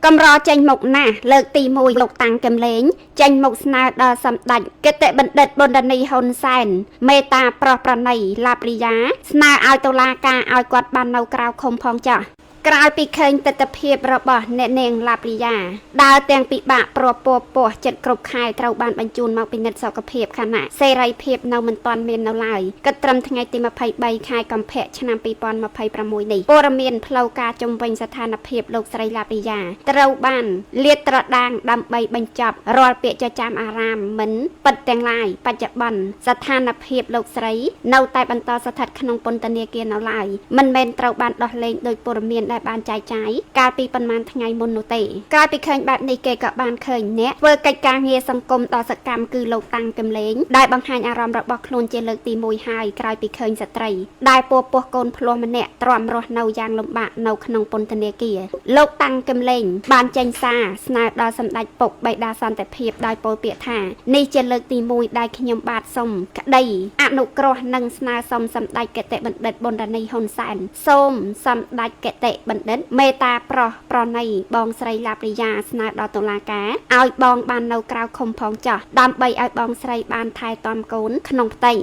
កំរចេញមុខណាស់លើកទី1លោកតាំងកំលេងចេញមុខស្នើដល់សម្ដេចគតិបណ្ឌិតប៊ុនរនីហ៊ុនសែនមេតាប្រោះប្រណីឡាបរិយាស្នើឲ្យតុលាការឲ្យគាត់បាននៅក្រៅឃុំផងចាស់ក្រោយពីឃើញទស្សនវិជ្ជារបស់អ្នកនាងឡាបរិយាដើរទាំងពិបាកប្រពោះចិត្តគ្រប់ខែត្រូវបានបញ្ជូនមកពិនិត្យសុខភាពខណៈសេរីភាពនៅមិនទាន់មាននៅឡើយគិតត្រឹមថ្ងៃទី23ខែកុម្ភៈឆ្នាំ2026នេះព័ត៌មានផ្លូវការជំវិញស្ថានភាពលោកស្រីឡាបរិយាត្រូវបានលាតត្រដាងដើម្បីបញ្ចប់រាល់ពាក្យចចាមអារាមមិនពិតទាំងឡាយបច្ចុប្បន្នស្ថានភាពលោកស្រីនៅតែបន្តស្ថិតក្នុងពន្ធនាគារនៅឡើយមិនមែនត្រូវបានដោះលែងដោយព័ត៌មានបានចែកចាយកាលពីប៉ុន្មានថ្ងៃមុននោះទេក្រោយពីឃើញបែបនេះគេក៏បានឃើញអ្នកធ្វើកិច្ចការងារសង្គមដ៏សកម្មគឺលោកតាំងកំលេងដែលបង្ហាញអារម្មណ៍របស់ខ្លួនជាលើកទី1ហើយក្រោយពីឃើញស្ត្រីដែលពោះកូនភ្លោះម្នាក់ទ្រាំរស់នៅយ៉ាងលំបាកនៅក្នុងពន្ធនាគារលោកតាំងកំលេងបានចេញសារស្នើដល់សម្ដេចពុកបិតាសន្តិភាពដោយពោលពាក្យថានេះជាលើកទី1ដែលខ្ញុំបាទសូមក្តីអនុគ្រោះនិងស្នើសុំសម្ដេចគតិបណ្ឌិតប៊ុនរនីហ៊ុនសែនសូមសម្ដេចគតិបណ្ឌិតមេតាប្រោះប្រណីបងស្រីឡាបរិយាស្នើដល់តុលាការឲ្យបងបាននៅក្រៅឃុំផងចោះដើម្បីឲ្យបងស្រីបានថែទាំកូនក្នុងផ្ទៃ